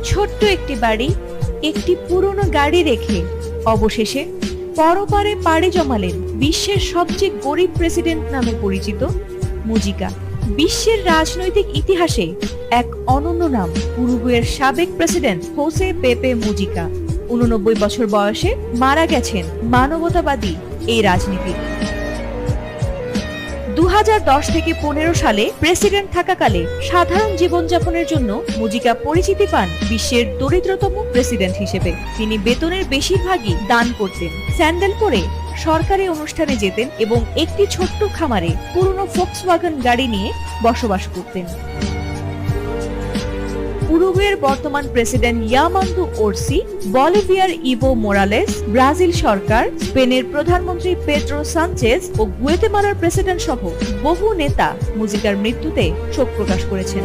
ছোট্ট একটি বাড়ি, একটি পুরনো গাড়ি রেখে অবশেষে পরপারে পাড়ি জমালেন বিশ্বের সবচেয়ে গরিব প্রেসিডেন্ট নামে পরিচিত মুজিকা। বিশ্বের রাজনৈতিক ইতিহাসে এক অনন্য নাম উরুগুয়ের সাবেক প্রেসিডেন্ট হোসে পেপে মুজিকা। ৮৯ বছর বয়সে মারা গেছেন মানবতাবাদী এই রাজনীতিক। ২০১০ থেকে ১৫ সালে প্রেসিডেন্ট থাকাকালে সাধারণ জীবনযাপনের জন্য মুজিকা পরিচিতি পান বিশ্বের দরিদ্রতম প্রেসিডেন্ট হিসেবে। তিনি বেতনের বেশিরভাগই দান করতেন, স্যান্ডেল পরে সরকারি অনুষ্ঠানে যেতেন এবং একটি ছোট্ট খামারে পুরনো ফোক্সওয়াগন গাড়ি নিয়ে বসবাস করতেন। উরুগুয়ের বর্তমান প্রেসিডেন্ট ইয়ামান্দু ওরসি, বলিভিয়ার ইভো মোরালেস, ব্রাজিল সরকার, স্পেনের প্রধানমন্ত্রী পেদ্রো সানচেজ ও গুয়েতেমালার প্রেসিডেন্ট সহ বহু নেতা মুজিকার মৃত্যুতে শোক প্রকাশ করেছেন।